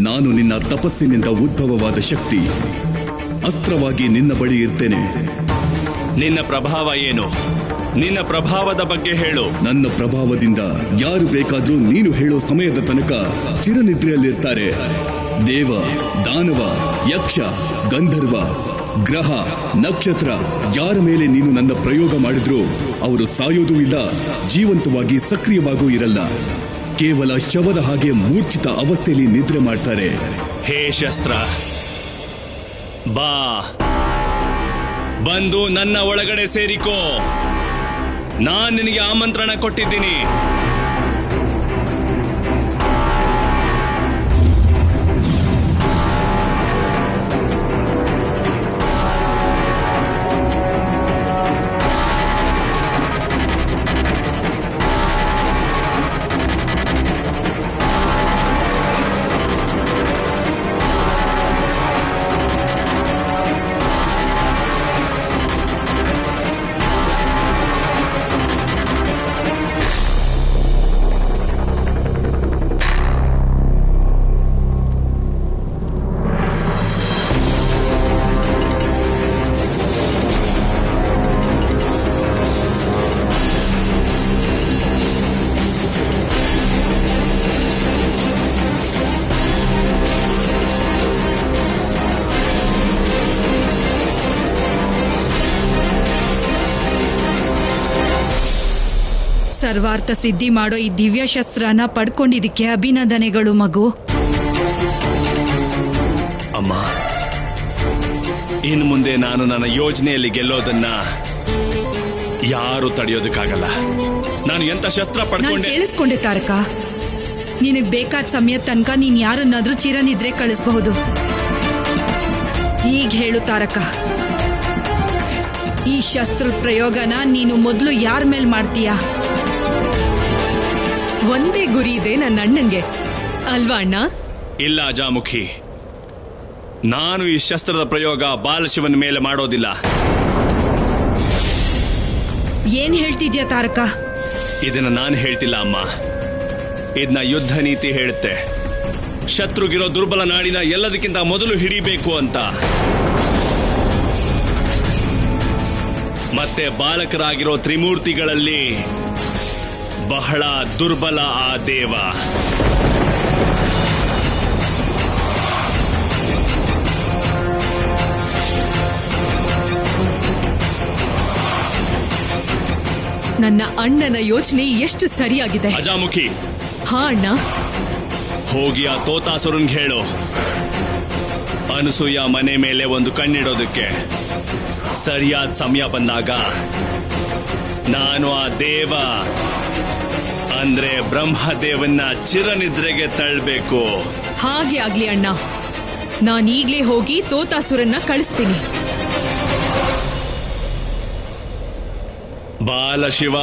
ನಾನು ನಿನ್ನ ತಪಸ್ಸಿನಿಂದ ಉದ್ಭವವಾದ ಶಕ್ತಿ. ಅಸ್ತ್ರವಾಗಿ ನಿನ್ನ ಬಳಿ ಇರ್ತೇನೆ. ನಿನ್ನ ಪ್ರಭಾವ ಏನು? ನಿನ್ನ ಪ್ರಭಾವದ ಬಗ್ಗೆ ಹೇಳು. ನನ್ನ ಪ್ರಭಾವದಿಂದ ಯಾರು ಬೇಕಾದ್ರೂ ನೀನು ಹೇಳೋ ಸಮಯದ ತನಕ ಚಿರನಿದ್ರೆಯಲ್ಲಿರ್ತಾರೆ. ದೇವ, ದಾನವ, ಯಕ್ಷ, ಗಂಧರ್ವ, ಗ್ರಹ, ನಕ್ಷತ್ರ ಯಾರ ಮೇಲೆ ನೀನು ನನ್ನ ಪ್ರಯೋಗ ಮಾಡಿದ್ರೂ ಅವರು ಸಾಯೋದೂ ಇಲ್ಲ, ಜೀವಂತವಾಗಿ ಸಕ್ರಿಯವಾಗೂ ಇರಲ್ಲ. ಕೇವಲ ಶವದ ಹಾಗೆ ಮೂರ್ಛಿತ ಅವಸ್ಥೆಯಲ್ಲಿ ನಿದ್ರೆ ಮಾಡ್ತಾರೆ. ಹೇ ಶಸ್ತ್ರ, ಬಾ, ಬಂದು ನನ್ನ ಒಳಗಡೆ ಸೇರಿಕೋ. ನಾನ್ ನಿನಗೆ ಆಮಂತ್ರಣ ಕೊಟ್ಟಿದ್ದೀನಿ. ಸರ್ವಾರ್ಥ ಸಿದ್ಧಿ ಮಾಡೋ ಈ ದಿವ್ಯ ಶಸ್ತ್ರನ ಪಡ್ಕೊಂಡಿದ್ದಕ್ಕೆ ಅಭಿನಂದನೆಗಳು ಮಗು. ಅಮ್ಮ, ಇನ್ನು ಮುಂದೆ ನಾನು ನನ್ನ ಯೋಜನೆಯಲ್ಲಿ ಗೆಲ್ಲೋದನ್ನ ಯಾರು ತಡೆಯೋದಕ್ಕಾಗಲ್ಲ. ನಾನು ಎಂತ ಶಸ್ತ್ರ ಪಡ್ಕೊಂಡೆ. ಕೇಳಿಸ್ಕೊಂಡೆ ತಾರಕ, ನಿನಗ್ ಬೇಕಾದ ಸಮಯದ ತನಕ ನೀನ್ ಯಾರನ್ನಾದ್ರೂ ಚಿರನಿದ್ರೆ ಕಳಿಸಬಹುದು. ಈಗ ಹೇಳು ತಾರಕ, ಈ ಶಸ್ತ್ರದ ಪ್ರಯೋಗನ ನೀನು ಮೊದಲು ಯಾರ ಮೇಲ್ ಮಾಡ್ತೀಯಾ? ಒಂದೇ ಗುರಿ ಇದೆ ನನ್ನ ಅಣ್ಣಂಗೆ, ಅಲ್ವಾ ಅಣ್ಣ? ಇಲ್ಲ ಅಜಾಮುಖಿ, ನಾನು ಈ ಶಸ್ತ್ರದ ಪ್ರಯೋಗ ಬಾಲಶಿವನ ಮೇಲೆ ಮಾಡೋದಿಲ್ಲ. ಏನ್ ಹೇಳ್ತಿದ್ಯಾ ತಾರಕ? ಇದನ್ನ ನಾನು ಹೇಳ್ತಿಲ್ಲ ಅಮ್ಮ, ಇದನ್ನ ಯುದ್ಧ ನೀತಿ ಹೇಳುತ್ತೆ. ಶತ್ರುಗಿರೋ ದುರ್ಬಲ ನಾಡಿನ ಎಲ್ಲದಕ್ಕಿಂತ ಮೊದಲು ಹಿಡಿಬೇಕು ಅಂತ. ಮತ್ತೆ ಬಾಲಕರಾಗಿರೋ ತ್ರಿಮೂರ್ತಿಗಳಲ್ಲಿ ಬಹಳ ದುರ್ಬಲ ಆ ದೇವ. ನನ್ನ ಅಣ್ಣನ ಯೋಚನೆ ಎಷ್ಟು ಸರಿಯಾಗಿದೆ. ಅಜಾಮುಖಿ, ಹಾ ಅಣ್ಣ. ಹೋಗಿ ಆ ತೋತಾಸುರನ್ಗೆ ಹೇಳು, ಅನಸೂಯ ಮನೆ ಮೇಲೆ ಒಂದು ಕಣ್ಣಿಡೋದಕ್ಕೆ ಸರಿಯಾದ ಸಮಯ ಬಂದಾಗ ನಾನು ಆ ದೇವ ಅಂದ್ರೆ ಬ್ರಹ್ಮದೇವನ್ನ ಚಿರನಿದ್ರೆಗೆ ತಳ್ಳಬೇಕು. ಹಾಗೆ ಆಗ್ಲಿ ಅಣ್ಣ, ನಾನೀಗ್ಲೇ ಹೋಗಿ ತೋತಾಸುರನ್ನ ಕಳಿಸ್ತೀನಿ. ಬಾಲಶಿವ,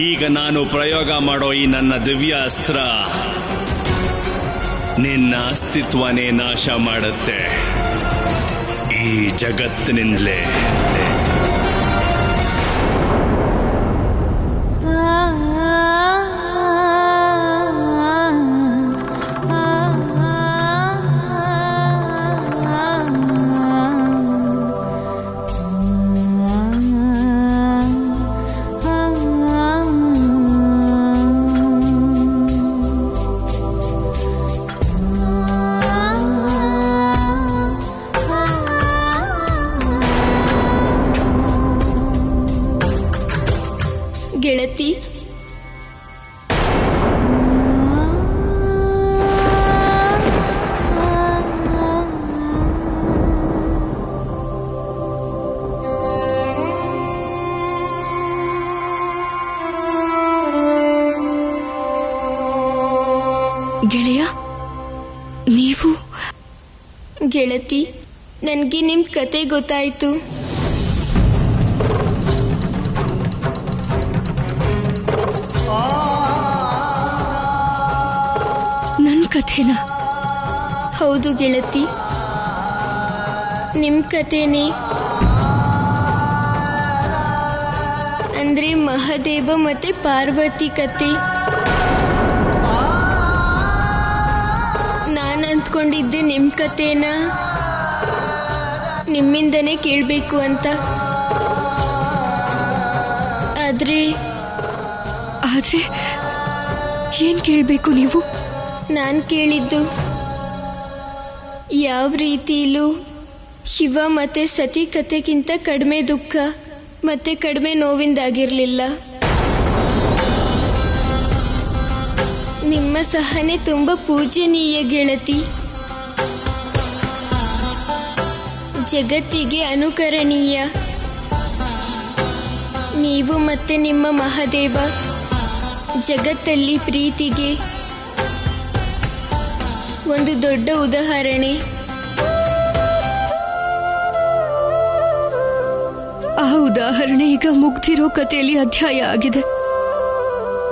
ಈಗ ನಾನು ಪ್ರಯೋಗ ಮಾಡೋ ಈ ನನ್ನ ದಿವ್ಯ ಅಸ್ತ್ರ ನಿನ್ನ ಅಸ್ತಿತ್ವನೇ ನಾಶ ಮಾಡುತ್ತೆ, ಈ ಜಗತ್ತಿನಿಂದಲೇ. ಗೆಳತಿ, ಗೆಳೆಯ, ನೀವು? ಗೆಳತಿ, ನನಗೆ ನಿಮ್ ಕತೆ ಗೊತ್ತಾಯ್ತು. ನನ್ ಕಥೆನಾ? ಹೌದು ಗೆಳತಿ, ನಿಮ್ ಕಥೆನೇ. ಅಂದ್ರೆ ಮಹಾದೇವ ಮತ್ತೆ ಪಾರ್ವತಿ ಕತೆ. ಕೂತ್ಕೊಂಡಿದ್ದೆ ನಿಮ್ಮ ಕಥೆನ ನಿಮ್ಮಿಂದನೇ ಕೇಳಬೇಕು ಅಂತ. ಆದ್ರೆ ಏನ್ ಕೇಳಬೇಕು ನೀವು? ನಾನು ಕೇಳಿದ್ದು ಯಾವ ರೀತಿಲೂ ಶಿವ ಮತ್ತೆ ಸತಿ ಕಥೆಗಿಂತ ಕಡಿಮೆ ದುಃಖ ಮತ್ತೆ ಕಡಿಮೆ ನೋವಿಂದಾಗಿರಲಿಲ್ಲ. ನಿಮ್ಮ ಸಹನೆ ತುಂಬ ಪೂಜನೀಯ ಗೆಳತಿ, ಜಗತ್ತಿಗೆ ಅನುಕರಣೀಯ. ನೀವು ಮತ್ತೆ ನಿಮ್ಮ ಮಹಾದೇವ ಜಗತ್ತಲ್ಲಿ ಪ್ರೀತಿಗೆ ಒಂದು ದೊಡ್ಡ ಉದಾಹರಣೆ. ಆ ಉದಾಹರಣೆ ಈಗ ಮುಗ್ದಿರೋ ಕಥೆಯಲ್ಲಿ ಅಧ್ಯಾಯ ಆಗಿದೆ.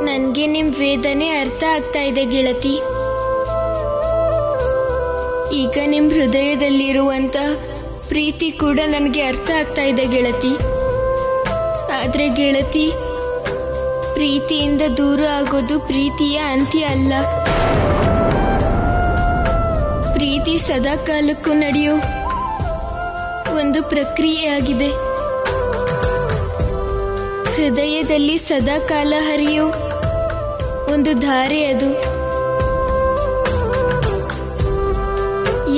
ನನಗೆ ನಿಮ್ಮ ವೇದನೆ ಅರ್ಥ ಆಗ್ತಾ ಇದೆ ಗೆಳತಿ. ಈಗ ನಿಮ್ಮ ಹೃದಯದಲ್ಲಿರುವಂತ ಪ್ರೀತಿ ಕೂಡ ನನಗೆ ಅರ್ಥ ಆಗ್ತಾ ಇದೆ ಗೆಳತಿ. ಆದ್ರೆ ಗೆಳತಿ, ಪ್ರೀತಿಯಿಂದ ದೂರ ಆಗೋದು ಪ್ರೀತಿಯ ಅಂತ್ಯ ಅಲ್ಲ. ಪ್ರೀತಿ ಸದಾ ಕಾಲಕ್ಕೂ ನಡೆಯೋ ಒಂದು ಪ್ರಕ್ರಿಯೆ ಆಗಿದೆ. ಹೃದಯದಲ್ಲಿ ಸದಾ ಕಾಲ ಹರಿಯೋ ಒಂದು ಧಾರೆ ಅದು.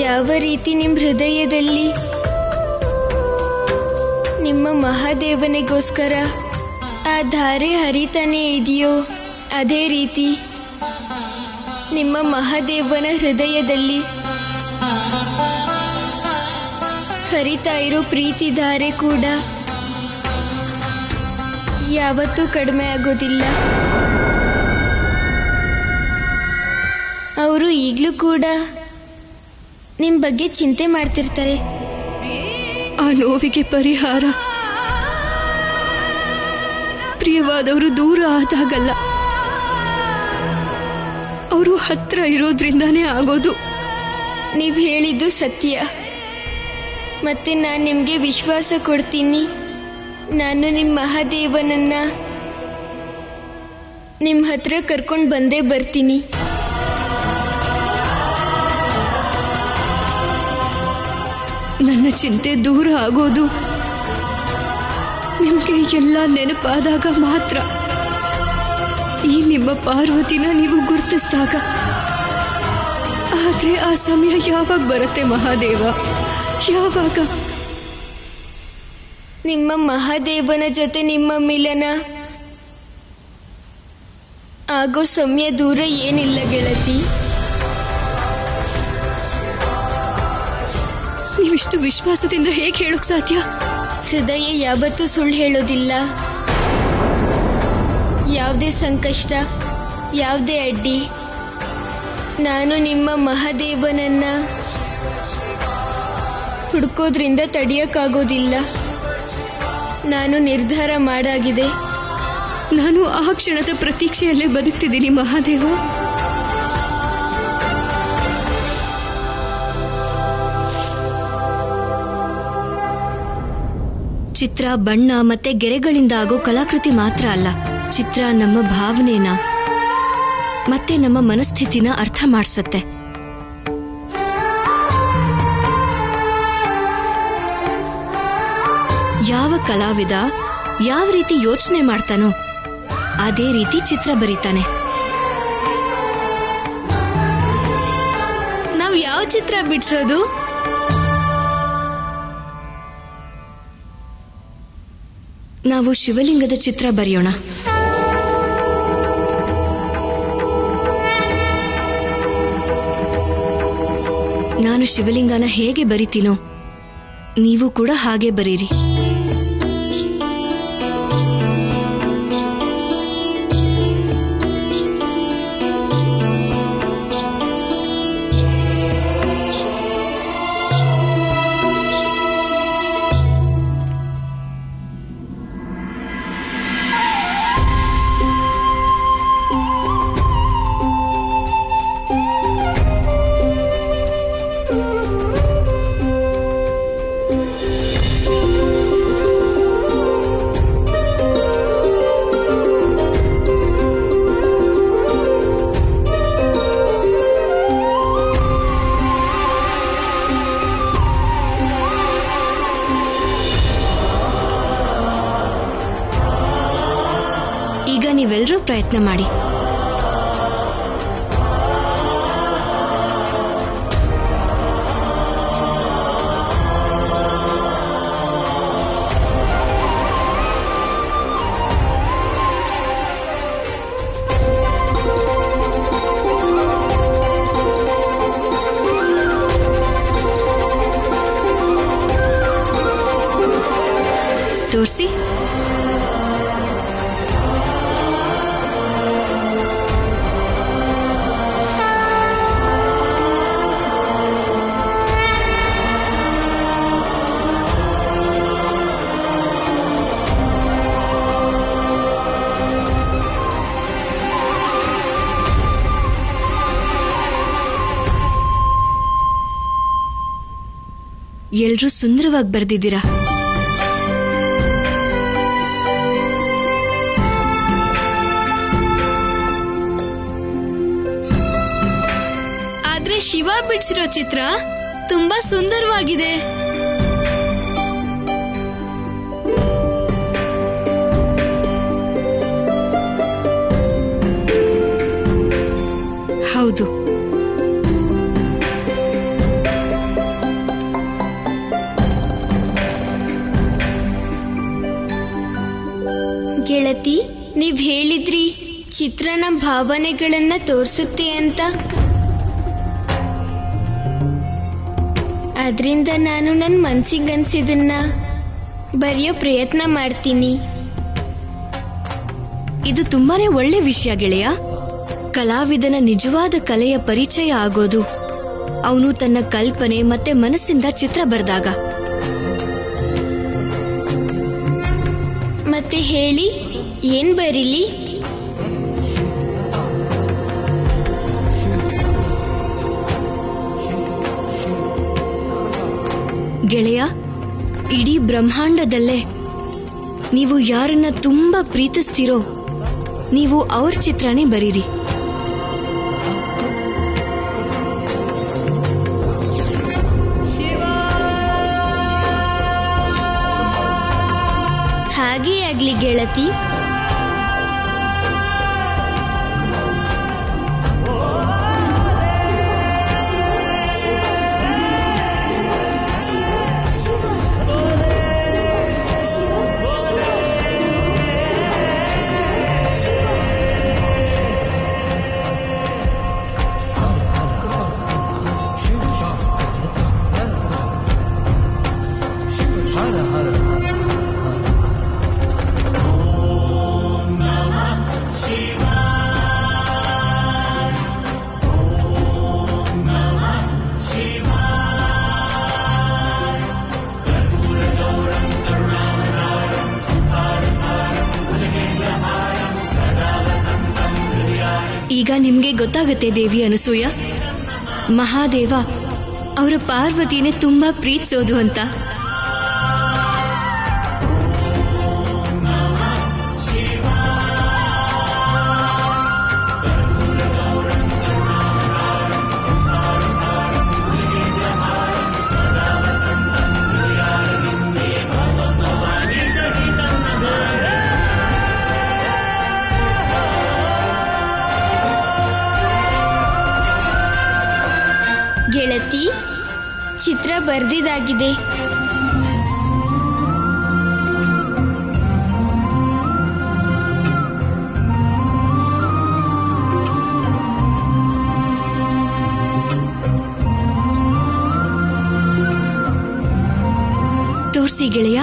ಯಾವ ರೀತಿ ನಿಮ್ಮ ಹೃದಯದಲ್ಲಿ ನಿಮ್ಮ ಮಹಾದೇವನಿಗೋಸ್ಕರ ಆ ಧಾರೆ ಹರಿತಾನೇ ಇದೆಯೋ, ಅದೇ ರೀತಿ ನಿಮ್ಮ ಮಹಾದೇವನ ಹೃದಯದಲ್ಲಿ ಹರಿತಾ ಇರೋ ಪ್ರೀತಿ ಧಾರೆ ಕೂಡ ಯಾವತ್ತೂ ಕಡಿಮೆ ಆಗೋದಿಲ್ಲ. ಅವರು ಈಗಲೂ ಕೂಡ ನಿಮ್ಮ ಬಗ್ಗೆ ಚಿಂತೆ ಮಾಡ್ತಿರ್ತಾರೆ. ಆ ನೋವಿಗೆ ಪರಿಹಾರ ಪ್ರಿಯವಾದವರು ದೂರ ಆದಾಗಲ್ಲ, ಅವರು ಹತ್ರ ಇರೋದ್ರಿಂದಾನೇ ಆಗೋದು. ನೀವು ಹೇಳಿದ್ದು ಸತ್ಯ. ಮತ್ತೆ ನಾನು ನಿಮಗೆ ವಿಶ್ವಾಸ ಕೊಡ್ತೀನಿ. ನಾನು ನಿಮ್ಮ ಮಹಾದೇವನನ್ನ ನಿಮ್ಮ ಹತ್ರ ಕರ್ಕೊಂಡು ಬಂದೇ ಬರ್ತೀನಿ. ನನ್ನ ಚಿಂತೆ ದೂರ ಆಗೋದು ನಿಮಗೆ ಎಲ್ಲ ನೆನಪಾದಾಗ ಮಾತ್ರ. ಈ ನಿಮ್ಮ ಪಾರ್ವತಿನ ನೀವು ಗುರುತಿಸಿದಾಗ. ಆದ್ರೆ ಆ ಸಮಯ ಯಾವಾಗ ಬರುತ್ತೆ ಮಹಾದೇವ? ಯಾವಾಗ? ನಿಮ್ಮ ಮಹಾದೇವನ ಜೊತೆ ನಿಮ್ಮ ಮಿಲನ ಆಗೋ ಸಮಯ ದೂರ ಏನಿಲ್ಲ ಗೆಳತಿ. ನೀವಿಷ್ಟು ವಿಶ್ವಾಸದಿಂದ ಹೇಗೆ ಹೇಳೋಕ್ ಸಾಧ್ಯ? ಹೃದಯ ಯಾವತ್ತೂ ಸುಳ್ಳು ಹೇಳೋದಿಲ್ಲ. ಯಾವುದೇ ಸಂಕಷ್ಟ, ಯಾವುದೇ ಅಡ್ಡಿ ನಾನು ನಿಮ್ಮ ಮಹಾದೇವನನ್ನ ಹುಡುಕೋದ್ರಿಂದ ತಡೆಯೋಕ್ಕಾಗೋದಿಲ್ಲ. ನಾನು ನಿರ್ಧಾರ ಮಾಡಾಗಿದೆ. ನಾನು ಆ ಕ್ಷಣದ ಪ್ರತೀಕ್ಷೆಯಲ್ಲೇ ಬದುಕ್ತಿದ್ದೀನಿ ಮಹಾದೇವ. ಚಿತ್ರ ಬಣ್ಣ ಮತ್ತೆ ಗೆರೆಗಳಿಂದ ಆಗೋ ಕಲಾಕೃತಿ ಮಾತ್ರ ಅಲ್ಲ. ಚಿತ್ರ ನಮ್ಮ ಭಾವನೆನ ಮತ್ತೆ ನಮ್ಮ ಮನಸ್ಥಿತಿನ ಅರ್ಥ ಮಾಡಿಸುತ್ತೆ. ಯಾವ ಕಲಾವಿದ ಯಾವ ರೀತಿ ಯೋಚನೆ ಮಾಡ್ತಾನೋ ಅದೇ ರೀತಿ ಚಿತ್ರ ಬರೀತಾನೆ. ನಾವು ಯಾವ ಚಿತ್ರ ಬಿಡಿಸೋದು? ನಾವು ಶಿವಲಿಂಗದ ಚಿತ್ರ ಬರೆಯೋಣ. ನಾನು ಶಿವಲಿಂಗನ ಹೇಗೆ ಬರಿತೀನೋ ನೀವು ಕೂಡ ಹಾಗೆ ಬರೀರಿ. ಈಗ ನೀವೆಲ್ಲರೂ ಪ್ರಯತ್ನ ಮಾಡಿ. ತೋರಿಸಿ. ಎಲ್ರೂ ಸುಂದರವಾಗಿ ಬರೆದಿದ್ದೀರಾ. ಆದ್ರೆ ಶಿವ ಬಿಡಿಸಿರೋ ಚಿತ್ರ ತುಂಬಾ ಸುಂದರವಾಗಿದೆ. ಹೌದು, ಗೆಳತಿ, ನೀವ್ ಹೇಳಿದ್ರಿ ಚಿತ್ರನ ಭಾವನೆಗಳನ್ನ ತೋರಿಸುತ್ತೆ ಅಂತ. ಅದರಿಂದ ನಾನು ನನ್ನ ಮನ್ಸಿಗನ್ಸಿದನ್ನ ಬರೆಯೋ ಪ್ರಯತ್ನ ಮಾಡ್ತೀನಿ. ಇದು ತುಂಬಾನೇ ಒಳ್ಳೆ ವಿಷಯ ಗೆಳೆಯ. ಕಲಾವಿದನ ನಿಜವಾದ ಕಲೆಯ ಪರಿಚಯ ಆಗೋದು ಅವನು ತನ್ನ ಕಲ್ಪನೆ ಮತ್ತೆ ಮನಸ್ಸಿಂದ ಚಿತ್ರ ಬರೆದಾಗ. ಮತ್ತೆ ಹೇಳಿ, ಏನ್ ಬರೀಲಿ? ಗೆಳೆಯ, ಇಡೀ ಬ್ರಹ್ಮಾಂಡದಲ್ಲೇ ನೀವು ಯಾರನ್ನ ತುಂಬಾ ಪ್ರೀತಿಸ್ತೀರೋ ನೀವು ಅವ್ರ ಚಿತ್ರನೇ ಬರೀರಿ. ಹಾಗೇ ಆಗ್ಲಿ ಗೆಳತಿ. ಈಗ ನಿಮ್ಗೆ ಗೊತ್ತಾಗುತ್ತೆ ದೇವಿ ಅನಸೂಯ, ಮಹಾದೇವ ಅವರ ಪಾರ್ವತಿನೇ ತುಂಬಾ ಪ್ರೀತಿಸೋದು ಅಂತ. ಗೆಳತಿ, ಚಿತ್ರ ಬರ್ದಿದಾಗಿದೆ. ತೋರ್ಸಿ ಗೆಳೆಯ.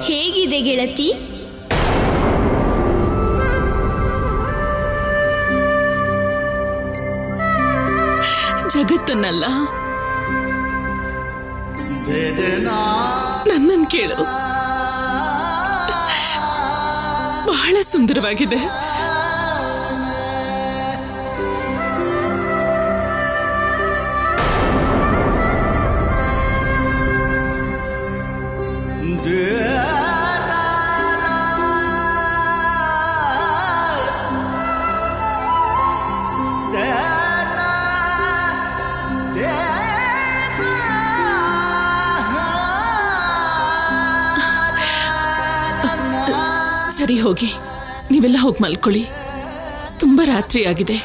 ಹೇಗಿದೆ ಗೆಳತಿ? ಜಗತ್ತನ್ನಲ್ಲ, ನನ್ನನ್ನು ಕೇಳು. ಬಹಳ ಸುಂದರವಾಗಿದೆ. ಸರಿ, ಹೋಗಿ ನೀವೆಲ್ಲ ಹೋಗಿ ಮಲ್ಕೊಳ್ಳಿ. ತುಂಬಾ ರಾತ್ರಿ ಆಗಿದೆ.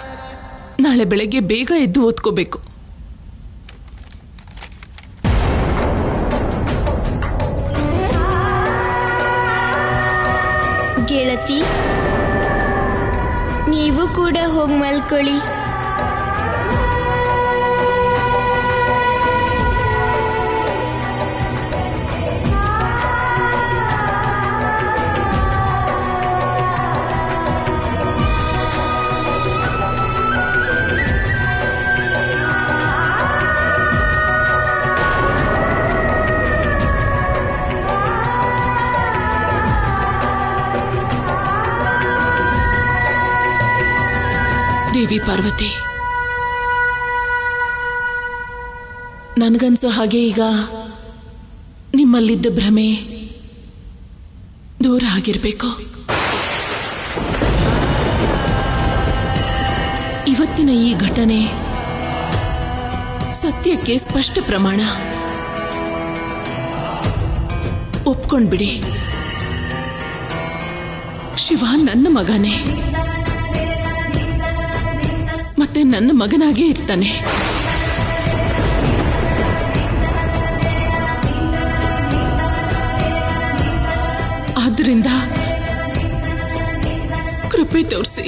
ನಾಳೆ ಬೆಳಗ್ಗೆ ಬೇಗ ಎದ್ದು ಓದ್ಕೋಬೇಕು. ಗೆಳತಿ, ನೀವು ಕೂಡ ಹೋಗಿ ಮಲ್ಕೊಳ್ಳಿ. ದೇವಿ ಪಾರ್ವತಿ, ನನಗನ್ಸೋ ಹಾಗೆ ಈಗ ನಿಮ್ಮಲ್ಲಿದ್ದ ಭ್ರಮೆ ದೂರ ಆಗಿರ್ಬೇಕು. ಇವತ್ತಿನ ಈ ಘಟನೆ ಸತ್ಯಕ್ಕೆ ಸ್ಪಷ್ಟ ಪ್ರಮಾಣ. ಒಪ್ಕೊಂಡ್ಬಿಡಿ, ಶಿವ ನನ್ನ ಮಗನೇ, ಮತ್ತೆ ನನ್ನ ಮಗನಾಗೇ ಇರ್ತಾನೆ. ಆದ್ದರಿಂದ ಕೃಪೆ ತೋರಿಸಿ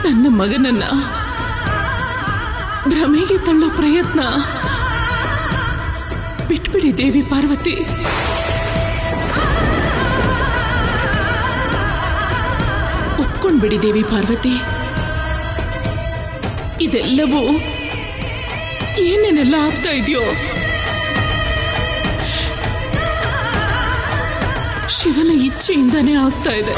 ನನ್ನ ಮಗನನ್ನ ಭ್ರಮೆಗೆ ತಳ್ಳೋ ಪ್ರಯತ್ನ ಬಿಟ್ಬಿಡಿ ದೇವಿ ಪಾರ್ವತಿ. ಒಪ್ಕೊಂಡ್ಬಿಡಿ ದೇವಿ ಪಾರ್ವತಿ. ಇದೆಲ್ಲವೂ ಏನೇನೆಲ್ಲ ಆಗ್ತಾ ಇದೆಯೋ ಶಿವನ ಇಚ್ಛೆಯಿಂದಾನೇ ಆಗ್ತಾ ಇದೆ.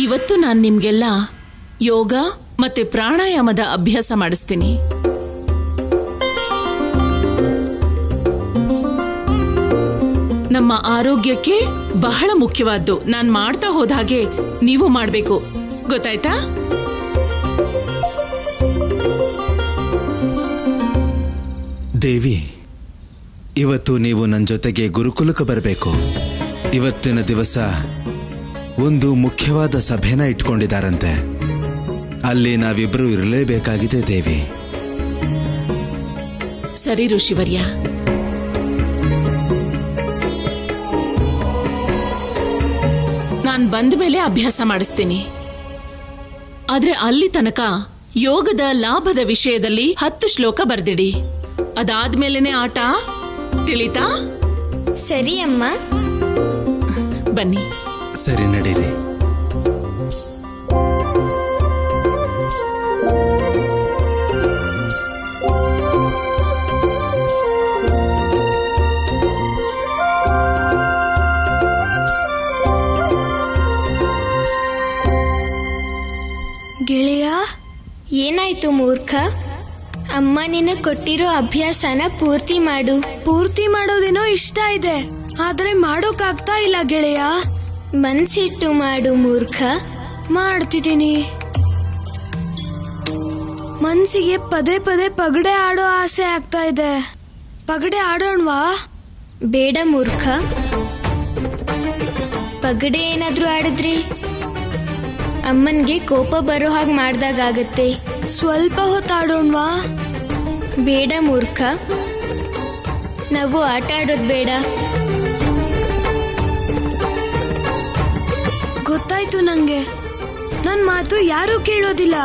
ಇವತ್ತು ನಾನು ನಿಮ್ಗೆಲ್ಲ ಯೋಗ ಮತ್ತೆ ಪ್ರಾಣಾಯಾಮದ ಅಭ್ಯಾಸ ಮಾಡಿಸ್ತೀನಿ. ನಮ್ಮ ಆರೋಗ್ಯಕ್ಕೆ ಬಹಳ ಮುಖ್ಯವಾದ್ದು. ನಾನು ಮಾಡ್ತಾ ಹೋದ ಹಾಗೆ ನೀವು ಮಾಡಬೇಕು, ಗೊತ್ತಾಯ್ತಾ? ದೇವಿ, ಇವತ್ತು ನೀವು ನನ್ನ ಜೊತೆಗೆ ಗುರುಕುಲಕ್ಕೆ ಬರಬೇಕು. ಇವತ್ತಿನ ದಿವಸ ಒಂದು ಮುಖ್ಯವಾದ ಸಭೆನ ಇಟ್ಕೊಂಡಿದ್ದಾರಂತೆ. ಅಲ್ಲಿ ನಾವಿಬ್ರು ಇರಲೇಬೇಕಾಗಿದೆ ದೇವಿ. ಸರಿ ಋಷಿವರ್ಯ, ನಾನು ಬಂದ ಮೇಲೆ ಅಭ್ಯಾಸ ಮಾಡಿಸ್ತೀನಿ. ಆದ್ರೆ ಅಲ್ಲಿ ತನಕ ಯೋಗದ ಲಾಭದ ವಿಷಯದಲ್ಲಿ 10 ಶ್ಲೋಕ ಬರ್ದಿಡಿ. ಅದಾದ್ಮೇಲೆನೆ ಆಟ, ತಿಳಿತಾ? ಸರಿ ಅಮ್ಮ. ಬನ್ನಿ. ಸರಿ, ನಡೀರಿ. ಗೆಳೆಯ, ಏನಾಯ್ತು ಮೂರ್ಖ? ಅಮ್ಮ ನಿನಗೆ ಕೊಟ್ಟಿರೋ ಅಭ್ಯಾಸನ ಪೂರ್ತಿ ಮಾಡು. ಪೂರ್ತಿ ಮಾಡೋದೇನೋ ಇಷ್ಟ ಇದೆ, ಆದ್ರೆ ಮಾಡೋಕ್ಕಾಗ್ತಾ ಇಲ್ಲ ಗೆಳೆಯ. ಮನ್ಸಿಟ್ಟು ಮಾಡು ಮೂರ್ಖ. ಮಾಡ್ತಿದ್ದೀನಿ. ಮನ್ಸಿಗೆ ಪದೇ ಪದೇ ಪಗಡೆ ಆಡೋ ಆಸೆ ಆಗ್ತಾ ಇದೆ. ಪಗಡೆ ಆಡೋಣವಾ? ಬೇಡ ಮೂರ್ಖ. ಪಗಡೆ ಏನಾದ್ರೂ ಆಡಿದ್ರಿ ಅಮ್ಮನ್ಗೆ ಕೋಪ ಬರೋ ಹಾಗೆ ಮಾಡ್ದಾಗತ್ತೆ. ಸ್ವಲ್ಪ ಹೊತ್ತಾಡೋಣ್ವಾ? ಬೇಡ ಮೂರ್ಖ, ನಾವು ಆಟ ಆಡೋದು ಬೇಡ. ಗೊತ್ತಾಯ್ತು ನಂಗೆ. ನನ್ ಮಾತು ಯಾರೂ ಕೇಳೋದಿಲ್ಲ.